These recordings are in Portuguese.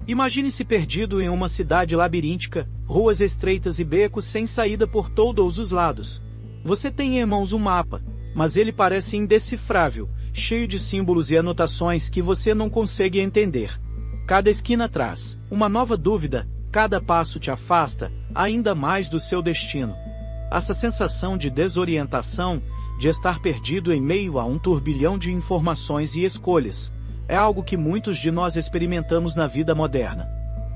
Imagine-se perdido em uma cidade labiríntica, ruas estreitas e becos sem saída por todos os lados. Você tem em mãos um mapa, mas ele parece indecifrável, cheio de símbolos e anotações que você não consegue entender. Cada esquina traz uma nova dúvida, cada passo te afasta ainda mais do seu destino. Essa sensação de desorientação, de estar perdido em meio a um turbilhão de informações e escolhas, é algo que muitos de nós experimentamos na vida moderna.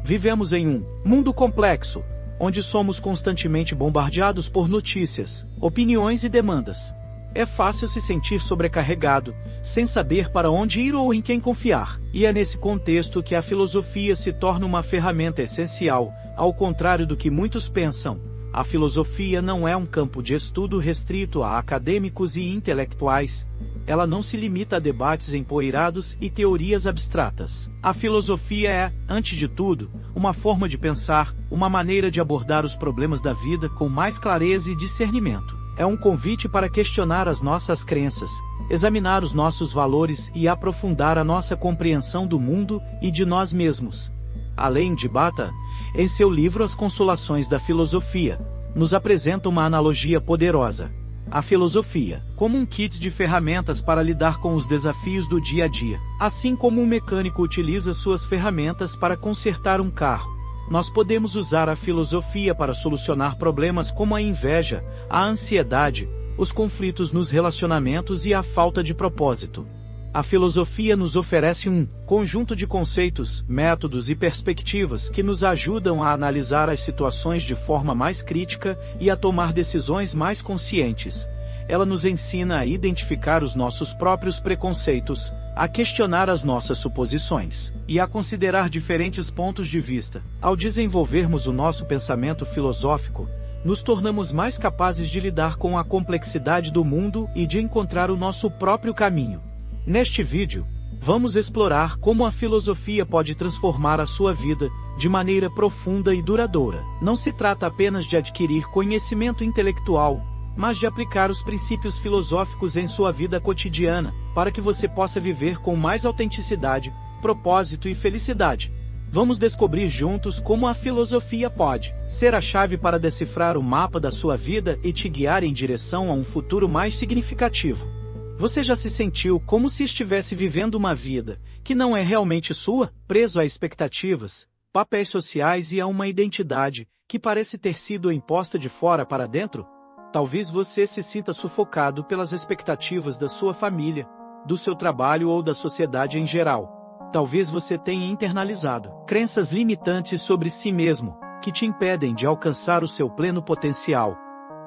Vivemos em um mundo complexo, onde somos constantemente bombardeados por notícias, opiniões e demandas. É fácil se sentir sobrecarregado, sem saber para onde ir ou em quem confiar. E é nesse contexto que a filosofia se torna uma ferramenta essencial, ao contrário do que muitos pensam. A filosofia não é um campo de estudo restrito a acadêmicos e intelectuais. Ela não se limita a debates empoeirados e teorias abstratas. A filosofia é, antes de tudo, uma forma de pensar, uma maneira de abordar os problemas da vida com mais clareza e discernimento. É um convite para questionar as nossas crenças, examinar os nossos valores e aprofundar a nossa compreensão do mundo e de nós mesmos. Além de Bata, em seu livro As Consolações da Filosofia, nos apresenta uma analogia poderosa. A filosofia, como um kit de ferramentas para lidar com os desafios do dia a dia. Assim como um mecânico utiliza suas ferramentas para consertar um carro, nós podemos usar a filosofia para solucionar problemas como a inveja, a ansiedade, os conflitos nos relacionamentos e a falta de propósito. A filosofia nos oferece um conjunto de conceitos, métodos e perspectivas que nos ajudam a analisar as situações de forma mais crítica e a tomar decisões mais conscientes. Ela nos ensina a identificar os nossos próprios preconceitos, a questionar as nossas suposições e a considerar diferentes pontos de vista. Ao desenvolvermos o nosso pensamento filosófico, nos tornamos mais capazes de lidar com a complexidade do mundo e de encontrar o nosso próprio caminho. Neste vídeo, vamos explorar como a filosofia pode transformar a sua vida de maneira profunda e duradoura. Não se trata apenas de adquirir conhecimento intelectual, mas de aplicar os princípios filosóficos em sua vida cotidiana, para que você possa viver com mais autenticidade, propósito e felicidade. Vamos descobrir juntos como a filosofia pode ser a chave para decifrar o mapa da sua vida e te guiar em direção a um futuro mais significativo. Você já se sentiu como se estivesse vivendo uma vida que não é realmente sua, preso a expectativas, papéis sociais e a uma identidade que parece ter sido imposta de fora para dentro? Talvez você se sinta sufocado pelas expectativas da sua família, do seu trabalho ou da sociedade em geral. Talvez você tenha internalizado crenças limitantes sobre si mesmo, que te impedem de alcançar o seu pleno potencial.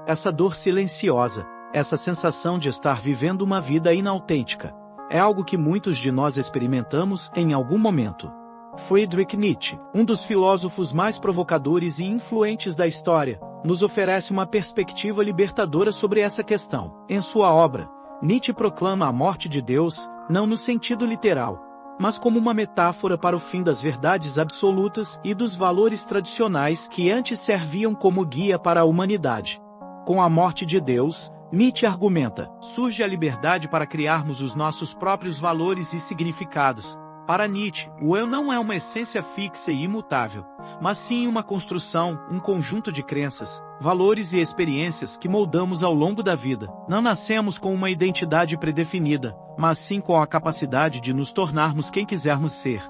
Essa dor silenciosa, essa sensação de estar vivendo uma vida inautêntica, é algo que muitos de nós experimentamos em algum momento. Friedrich Nietzsche, um dos filósofos mais provocadores e influentes da história, nos oferece uma perspectiva libertadora sobre essa questão. Em sua obra, Nietzsche proclama a morte de Deus, não no sentido literal, mas como uma metáfora para o fim das verdades absolutas e dos valores tradicionais que antes serviam como guia para a humanidade. Com a morte de Deus, Nietzsche argumenta, surge a liberdade para criarmos os nossos próprios valores e significados. Para Nietzsche, o eu não é uma essência fixa e imutável, mas sim uma construção, um conjunto de crenças, valores e experiências que moldamos ao longo da vida. Não nascemos com uma identidade predefinida, mas sim com a capacidade de nos tornarmos quem quisermos ser.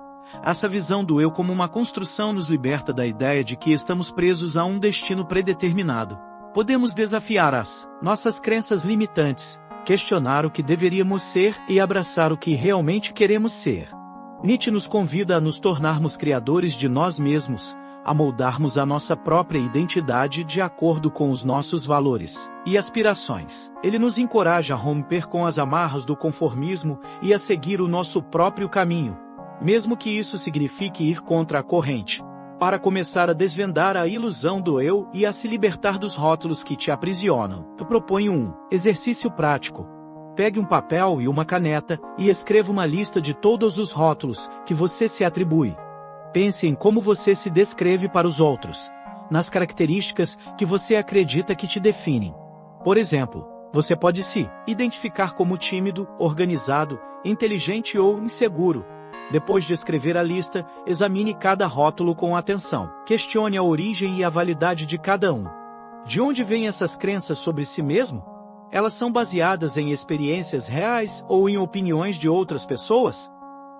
Essa visão do eu como uma construção nos liberta da ideia de que estamos presos a um destino predeterminado. Podemos desafiar as nossas crenças limitantes, questionar o que deveríamos ser e abraçar o que realmente queremos ser. Nietzsche nos convida a nos tornarmos criadores de nós mesmos, a moldarmos a nossa própria identidade de acordo com os nossos valores e aspirações. Ele nos encoraja a romper com as amarras do conformismo e a seguir o nosso próprio caminho, mesmo que isso signifique ir contra a corrente. Para começar a desvendar a ilusão do eu e a se libertar dos rótulos que te aprisionam, eu proponho um exercício prático. Pegue um papel e uma caneta e escreva uma lista de todos os rótulos que você se atribui. Pense em como você se descreve para os outros, nas características que você acredita que te definem. Por exemplo, você pode se identificar como tímido, organizado, inteligente ou inseguro. Depois de escrever a lista, examine cada rótulo com atenção. Questione a origem e a validade de cada um. De onde vêm essas crenças sobre si mesmo? Elas são baseadas em experiências reais ou em opiniões de outras pessoas?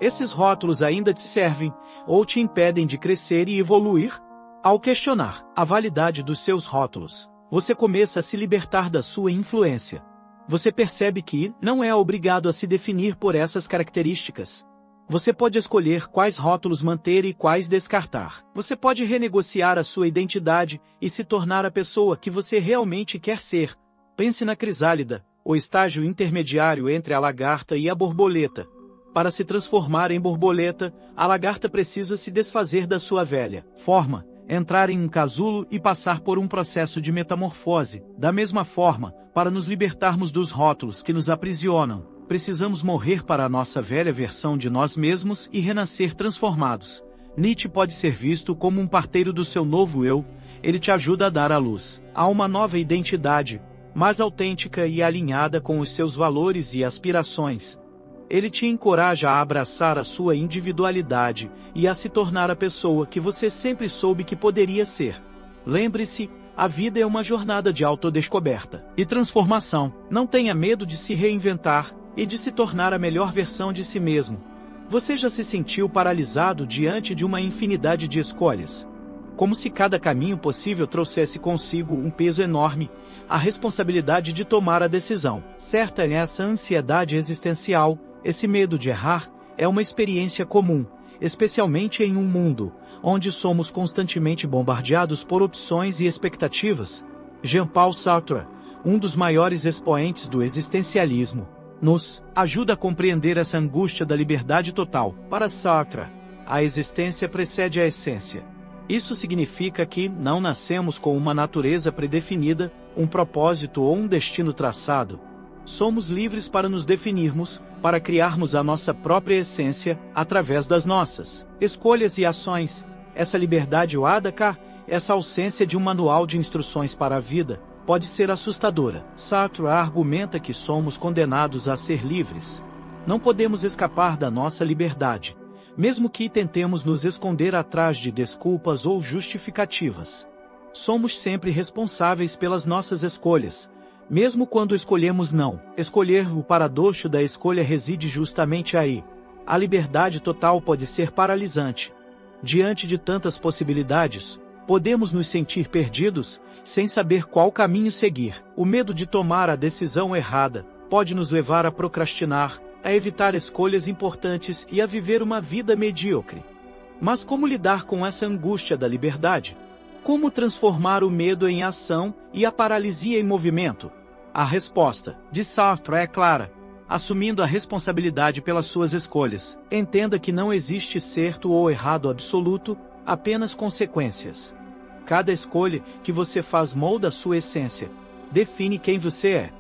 Esses rótulos ainda te servem ou te impedem de crescer e evoluir? Ao questionar a validade dos seus rótulos, você começa a se libertar da sua influência. Você percebe que não é obrigado a se definir por essas características. Você pode escolher quais rótulos manter e quais descartar. Você pode renegociar a sua identidade e se tornar a pessoa que você realmente quer ser. Pense na crisálida, o estágio intermediário entre a lagarta e a borboleta. Para se transformar em borboleta, a lagarta precisa se desfazer da sua velha forma, entrar em um casulo e passar por um processo de metamorfose. Da mesma forma, para nos libertarmos dos rótulos que nos aprisionam, precisamos morrer para a nossa velha versão de nós mesmos e renascer transformados. Nietzsche pode ser visto como um parteiro do seu novo eu. Ele te ajuda a dar à luz a uma nova identidade, mais autêntica e alinhada com os seus valores e aspirações. Ele te encoraja a abraçar a sua individualidade e a se tornar a pessoa que você sempre soube que poderia ser. Lembre-se, a vida é uma jornada de autodescoberta e transformação. Não tenha medo de se reinventar e de se tornar a melhor versão de si mesmo. Você já se sentiu paralisado diante de uma infinidade de escolhas? Como se cada caminho possível trouxesse consigo um peso enorme, a responsabilidade de tomar a decisão certa. Essa ansiedade existencial, esse medo de errar, é uma experiência comum, especialmente em um mundo onde somos constantemente bombardeados por opções e expectativas. Jean-Paul Sartre, um dos maiores expoentes do existencialismo, nos ajuda a compreender essa angústia da liberdade total. Para Sartre, a existência precede a essência. Isso significa que não nascemos com uma natureza predefinida, um propósito ou um destino traçado. Somos livres para nos definirmos, para criarmos a nossa própria essência, através das nossas escolhas e ações. Essa liberdade Wadaka, essa ausência de um manual de instruções para a vida, pode ser assustadora. Sartre argumenta que somos condenados a ser livres. Não podemos escapar da nossa liberdade, mesmo que tentemos nos esconder atrás de desculpas ou justificativas. Somos sempre responsáveis pelas nossas escolhas, mesmo quando escolhemos não. Escolher. O paradoxo da escolha reside justamente aí. A liberdade total pode ser paralisante. Diante de tantas possibilidades, podemos nos sentir perdidos, sem saber qual caminho seguir. O medo de tomar a decisão errada pode nos levar a procrastinar, a evitar escolhas importantes e a viver uma vida medíocre. Mas como lidar com essa angústia da liberdade? Como transformar o medo em ação e a paralisia em movimento? A resposta de Sartre é clara. Assumindo a responsabilidade pelas suas escolhas. Entenda que não existe certo ou errado absoluto, apenas consequências. Cada escolha que você faz molda a sua essência, define quem você é.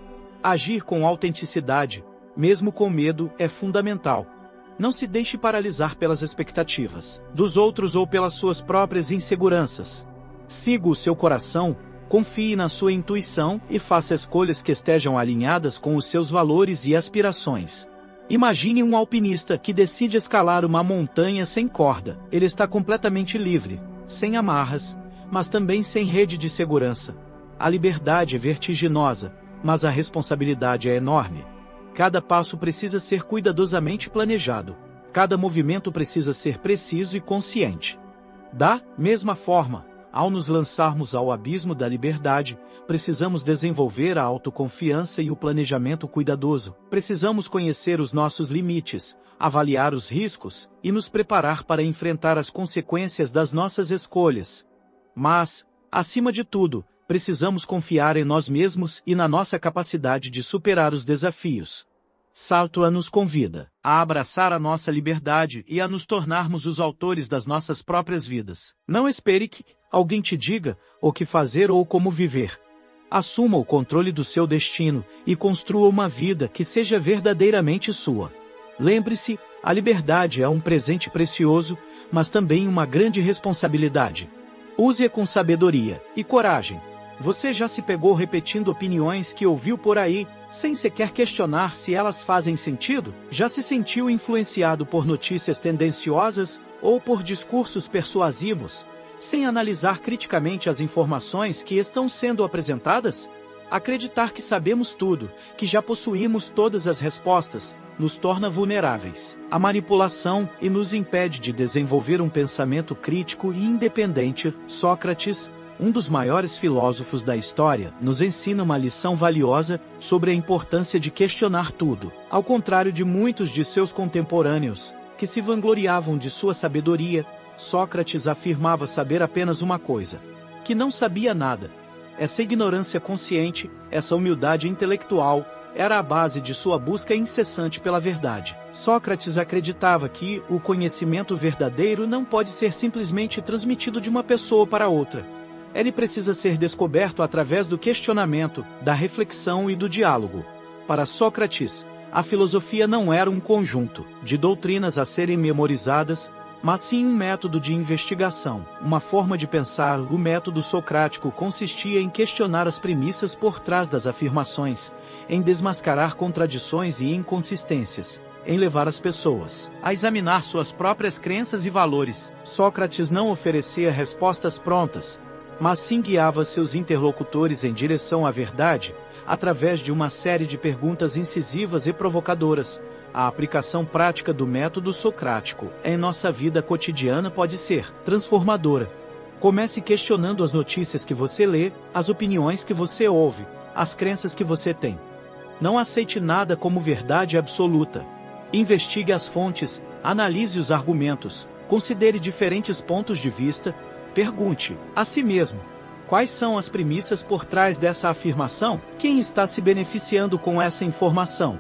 Agir com autenticidade, mesmo com medo, é fundamental. Não se deixe paralisar pelas expectativas dos outros ou pelas suas próprias inseguranças. Siga o seu coração, confie na sua intuição e faça escolhas que estejam alinhadas com os seus valores e aspirações. Imagine um alpinista que decide escalar uma montanha sem corda. Ele está completamente livre, sem amarras, mas também sem rede de segurança. A liberdade é vertiginosa, mas a responsabilidade é enorme. Cada passo precisa ser cuidadosamente planejado. Cada movimento precisa ser preciso e consciente. Da mesma forma, ao nos lançarmos ao abismo da liberdade, precisamos desenvolver a autoconfiança e o planejamento cuidadoso. Precisamos conhecer os nossos limites, avaliar os riscos e nos preparar para enfrentar as consequências das nossas escolhas. Mas, acima de tudo, precisamos confiar em nós mesmos e na nossa capacidade de superar os desafios. Sartre nos convida a abraçar a nossa liberdade e a nos tornarmos os autores das nossas próprias vidas. Não espere que alguém te diga o que fazer ou como viver. Assuma o controle do seu destino e construa uma vida que seja verdadeiramente sua. Lembre-se, a liberdade é um presente precioso, mas também uma grande responsabilidade. Use-a com sabedoria e coragem. Você já se pegou repetindo opiniões que ouviu por aí, sem sequer questionar se elas fazem sentido? Já se sentiu influenciado por notícias tendenciosas ou por discursos persuasivos, sem analisar criticamente as informações que estão sendo apresentadas? Acreditar que sabemos tudo, que já possuímos todas as respostas, nos torna vulneráveis à manipulação e nos impede de desenvolver um pensamento crítico e independente. Sócrates, um dos maiores filósofos da história, nos ensina uma lição valiosa sobre a importância de questionar tudo. Ao contrário de muitos de seus contemporâneos, que se vangloriavam de sua sabedoria, Sócrates afirmava saber apenas uma coisa: que não sabia nada. Essa ignorância consciente, essa humildade intelectual, era a base de sua busca incessante pela verdade. Sócrates acreditava que o conhecimento verdadeiro não pode ser simplesmente transmitido de uma pessoa para outra. Ele precisa ser descoberto através do questionamento, da reflexão e do diálogo. Para Sócrates, a filosofia não era um conjunto de doutrinas a serem memorizadas, mas sim um método de investigação, uma forma de pensar. O método socrático consistia em questionar as premissas por trás das afirmações, em desmascarar contradições e inconsistências, em levar as pessoas a examinar suas próprias crenças e valores. Sócrates não oferecia respostas prontas, mas sim guiava seus interlocutores em direção à verdade, através de uma série de perguntas incisivas e provocadoras. A aplicação prática do método socrático em nossa vida cotidiana pode ser transformadora. Comece questionando as notícias que você lê, as opiniões que você ouve, as crenças que você tem. Não aceite nada como verdade absoluta. Investigue as fontes, analise os argumentos, considere diferentes pontos de vista, pergunte a si mesmo: quais são as premissas por trás dessa afirmação? Quem está se beneficiando com essa informação?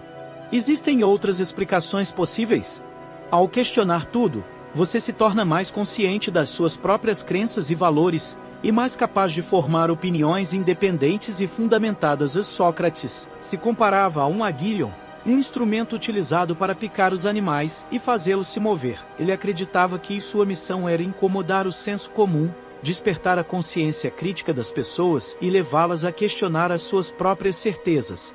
Existem outras explicações possíveis? Ao questionar tudo, você se torna mais consciente das suas próprias crenças e valores, e mais capaz de formar opiniões independentes e fundamentadas. Sócrates se comparava a um aguilhão, um instrumento utilizado para picar os animais e fazê-los se mover. Ele acreditava que sua missão era incomodar o senso comum, despertar a consciência crítica das pessoas e levá-las a questionar as suas próprias certezas.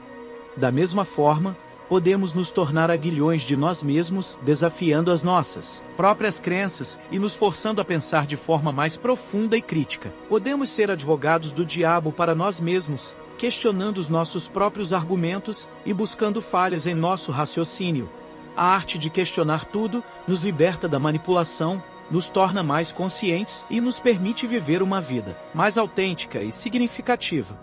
Da mesma forma, podemos nos tornar aguilhões de nós mesmos, desafiando as nossas próprias crenças e nos forçando a pensar de forma mais profunda e crítica. Podemos ser advogados do diabo para nós mesmos, questionando os nossos próprios argumentos e buscando falhas em nosso raciocínio. A arte de questionar tudo nos liberta da manipulação, nos torna mais conscientes e nos permite viver uma vida mais autêntica e significativa.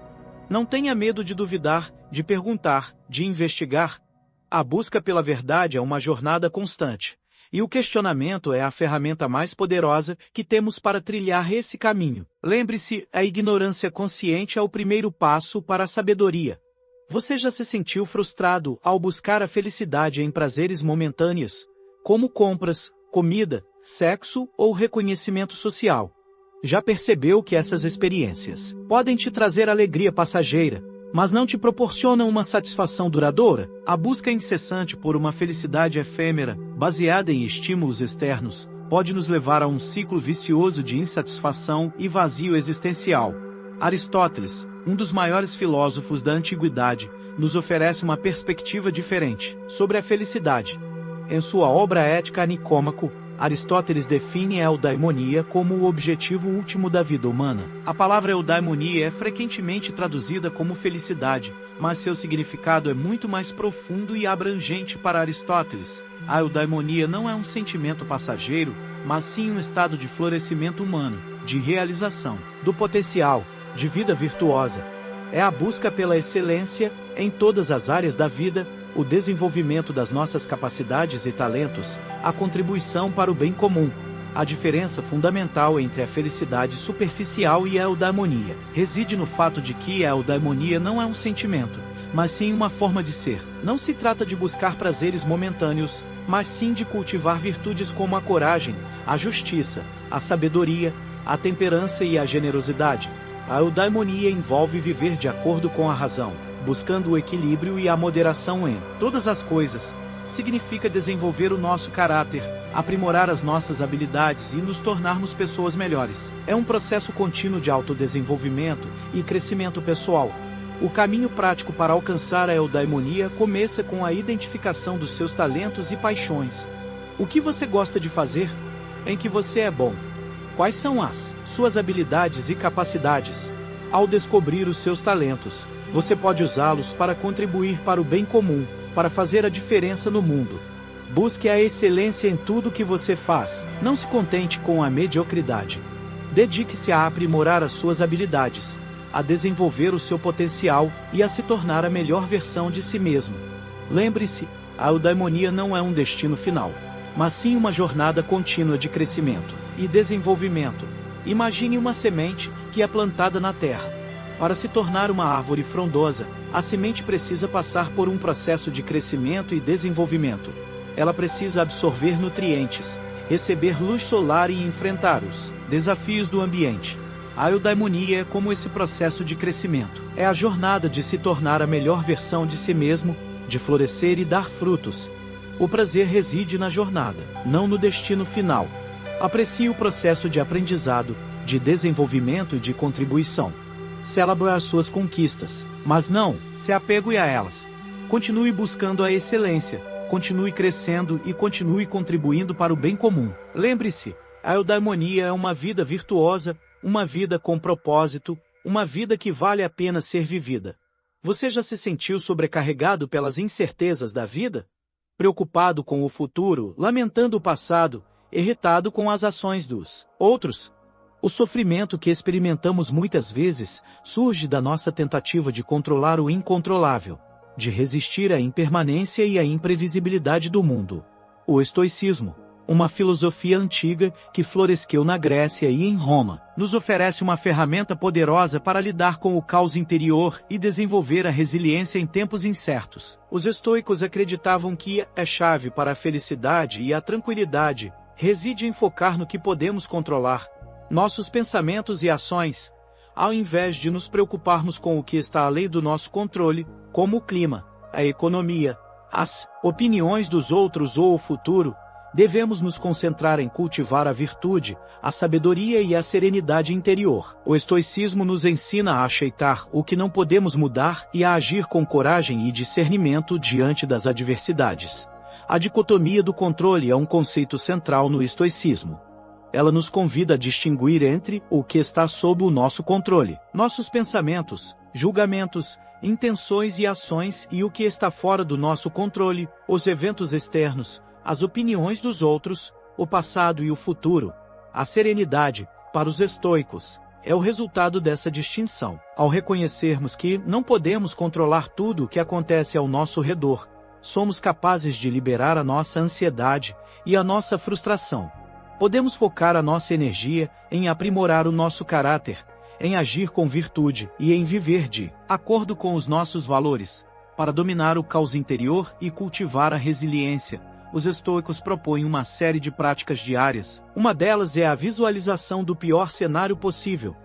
Não tenha medo de duvidar, de perguntar, de investigar. A busca pela verdade é uma jornada constante, e o questionamento é a ferramenta mais poderosa que temos para trilhar esse caminho. Lembre-se, a ignorância consciente é o primeiro passo para a sabedoria. Você já se sentiu frustrado ao buscar a felicidade em prazeres momentâneos, como compras, comida, sexo ou reconhecimento social? Já percebeu que essas experiências podem te trazer alegria passageira, mas não te proporcionam uma satisfação duradoura? A busca incessante por uma felicidade efêmera, baseada em estímulos externos, pode nos levar a um ciclo vicioso de insatisfação e vazio existencial. Aristóteles, um dos maiores filósofos da antiguidade, nos oferece uma perspectiva diferente sobre a felicidade. Em sua obra Ética Nicômaco, Aristóteles define a eudaimonia como o objetivo último da vida humana. A palavra eudaimonia é frequentemente traduzida como felicidade, mas seu significado é muito mais profundo e abrangente para Aristóteles. A eudaimonia não é um sentimento passageiro, mas sim um estado de florescimento humano, de realização, do potencial, de vida virtuosa. É a busca pela excelência em todas as áreas da vida, o desenvolvimento das nossas capacidades e talentos, a contribuição para o bem comum. A diferença fundamental entre a felicidade superficial e a eudaimonia reside no fato de que a eudaimonia não é um sentimento, mas sim uma forma de ser. Não se trata de buscar prazeres momentâneos, mas sim de cultivar virtudes como a coragem, a justiça, a sabedoria, a temperança e a generosidade. A eudaimonia envolve viver de acordo com a razão, buscando o equilíbrio e a moderação em todas as coisas. Significa desenvolver o nosso caráter, aprimorar as nossas habilidades e nos tornarmos pessoas melhores. É um processo contínuo de autodesenvolvimento e crescimento pessoal. O caminho prático para alcançar a eudaimonia começa com a identificação dos seus talentos e paixões. O que você gosta de fazer? Em que você é bom? Quais são as suas habilidades e capacidades? Ao descobrir os seus talentos, você pode usá-los para contribuir para o bem comum, para fazer a diferença no mundo. Busque a excelência em tudo que você faz. Não se contente com a mediocridade. Dedique-se a aprimorar as suas habilidades, a desenvolver o seu potencial e a se tornar a melhor versão de si mesmo. Lembre-se, a eudaimonia não é um destino final, mas sim uma jornada contínua de crescimento e desenvolvimento. Imagine uma semente que é plantada na terra. Para se tornar uma árvore frondosa, a semente precisa passar por um processo de crescimento e desenvolvimento. Ela precisa absorver nutrientes, receber luz solar e enfrentar os desafios do ambiente. A eudaimonia é como esse processo de crescimento. É a jornada de se tornar a melhor versão de si mesmo, de florescer e dar frutos. O prazer reside na jornada, não no destino final. Aprecie o processo de aprendizado, de desenvolvimento e de contribuição. Celebre as suas conquistas, mas não se apegue a elas. Continue buscando a excelência, continue crescendo e continue contribuindo para o bem comum. Lembre-se, a eudaimonia é uma vida virtuosa, uma vida com propósito, uma vida que vale a pena ser vivida. Você já se sentiu sobrecarregado pelas incertezas da vida? Preocupado com o futuro, lamentando o passado, irritado com as ações dos outros? O sofrimento que experimentamos muitas vezes surge da nossa tentativa de controlar o incontrolável, de resistir à impermanência e à imprevisibilidade do mundo. O estoicismo, uma filosofia antiga que floresceu na Grécia e em Roma, nos oferece uma ferramenta poderosa para lidar com o caos interior e desenvolver a resiliência em tempos incertos. Os estoicos acreditavam que a chave para a felicidade e a tranquilidade reside em focar no que podemos controlar, nossos pensamentos e ações, ao invés de nos preocuparmos com o que está além do nosso controle, como o clima, a economia, as opiniões dos outros ou o futuro. Devemos nos concentrar em cultivar a virtude, a sabedoria e a serenidade interior. O estoicismo nos ensina a aceitar o que não podemos mudar e a agir com coragem e discernimento diante das adversidades. A dicotomia do controle é um conceito central no estoicismo. Ela nos convida a distinguir entre o que está sob o nosso controle, nossos pensamentos, julgamentos, intenções e ações, e o que está fora do nosso controle, os eventos externos, as opiniões dos outros, o passado e o futuro. A serenidade, para os estoicos, é o resultado dessa distinção. Ao reconhecermos que não podemos controlar tudo o que acontece ao nosso redor, somos capazes de liberar a nossa ansiedade e a nossa frustração. Podemos focar a nossa energia em aprimorar o nosso caráter, em agir com virtude e em viver de acordo com os nossos valores. Para dominar o caos interior e cultivar a resiliência, os estoicos propõem uma série de práticas diárias. Uma delas é a visualização do pior cenário possível.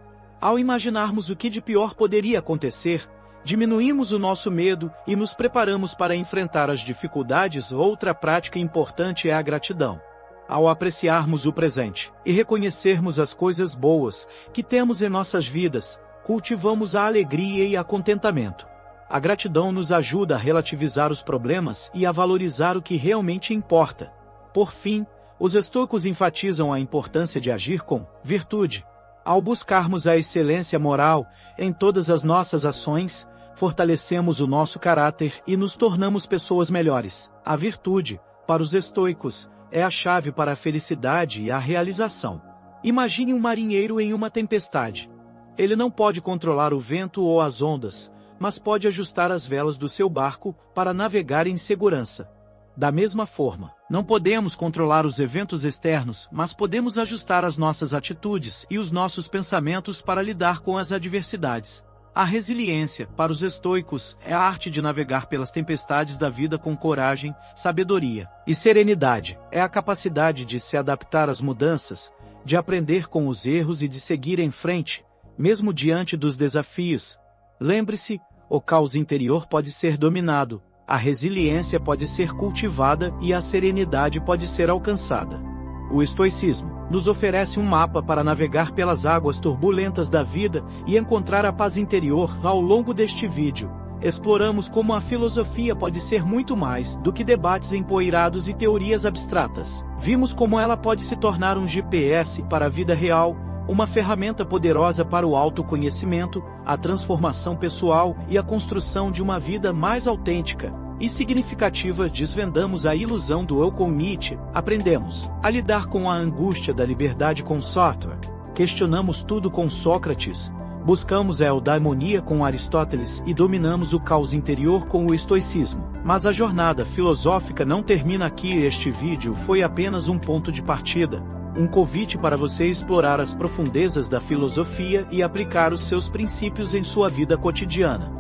Ao imaginarmos o que de pior poderia acontecer, diminuímos o nosso medo e nos preparamos para enfrentar as dificuldades. Outra prática importante é a gratidão. Ao apreciarmos o presente e reconhecermos as coisas boas que temos em nossas vidas, cultivamos a alegria e a contentamento. A gratidão nos ajuda a relativizar os problemas e a valorizar o que realmente importa. Por fim, os estoicos enfatizam a importância de agir com virtude. Ao buscarmos a excelência moral em todas as nossas ações, fortalecemos o nosso caráter e nos tornamos pessoas melhores. A virtude, para os estoicos, é a chave para a felicidade e a realização. Imagine um marinheiro em uma tempestade. Ele não pode controlar o vento ou as ondas, mas pode ajustar as velas do seu barco para navegar em segurança. Da mesma forma, não podemos controlar os eventos externos, mas podemos ajustar as nossas atitudes e os nossos pensamentos para lidar com as adversidades. A resiliência, para os estoicos, é a arte de navegar pelas tempestades da vida com coragem, sabedoria e serenidade. É a capacidade de se adaptar às mudanças, de aprender com os erros e de seguir em frente, mesmo diante dos desafios. Lembre-se, o caos interior pode ser dominado, A resiliência pode ser cultivada e a serenidade pode ser alcançada. O estoicismo nos oferece um mapa para navegar pelas águas turbulentas da vida e encontrar a paz interior. Ao longo deste vídeo, exploramos como a filosofia pode ser muito mais do que debates empoeirados e teorias abstratas. Vimos como ela pode se tornar um GPS para a vida real, uma ferramenta poderosa para o autoconhecimento, a transformação pessoal e a construção de uma vida mais autêntica e significativa. Desvendamos a ilusão do eu com Nietzsche, aprendemos a lidar com a angústia da liberdade com Sartre, questionamos tudo com Sócrates, buscamos a eudaimonia com Aristóteles e dominamos o caos interior com o estoicismo. Mas a jornada filosófica não termina aqui. Este vídeo foi apenas um ponto de partida, um convite para você explorar as profundezas da filosofia e aplicar os seus princípios em sua vida cotidiana.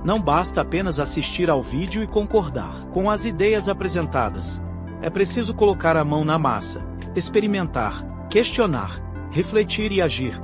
Não basta apenas assistir ao vídeo e concordar com as ideias apresentadas. É preciso colocar a mão na massa, experimentar, questionar, refletir e agir.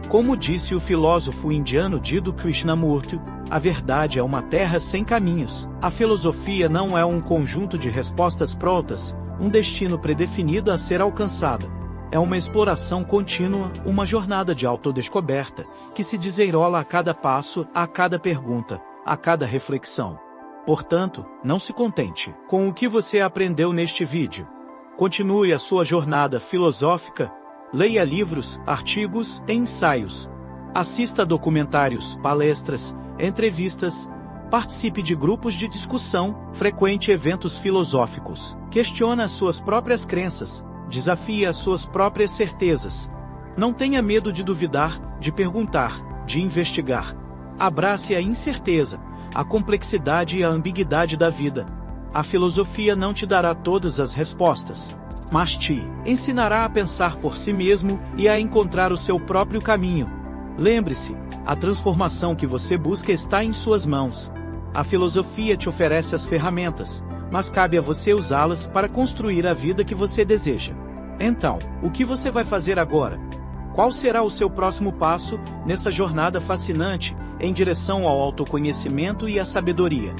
Como disse o filósofo indiano Jiddu Krishnamurti, a verdade é uma terra sem caminhos. A filosofia não é um conjunto de respostas prontas, um destino predefinido a ser alcançado. É uma exploração contínua, uma jornada de autodescoberta, que se desenrola a cada passo, a cada pergunta, a cada reflexão. Portanto, não se contente com o que você aprendeu neste vídeo. Continue a sua jornada filosófica. Leia livros, artigos e ensaios. Assista a documentários, palestras, entrevistas. Participe de grupos de discussão, frequente eventos filosóficos. Questione as suas próprias crenças. Desafie as suas próprias certezas. Não tenha medo de duvidar, de perguntar, de investigar. Abrace a incerteza, a complexidade e a ambiguidade da vida. A filosofia não te dará todas as respostas, mas te ensinará a pensar por si mesmo e a encontrar o seu próprio caminho. Lembre-se, a transformação que você busca está em suas mãos. A filosofia te oferece as ferramentas, mas cabe a você usá-las para construir a vida que você deseja. Então, o que você vai fazer agora? Qual será o seu próximo passo nessa jornada fascinante em direção ao autoconhecimento e à sabedoria?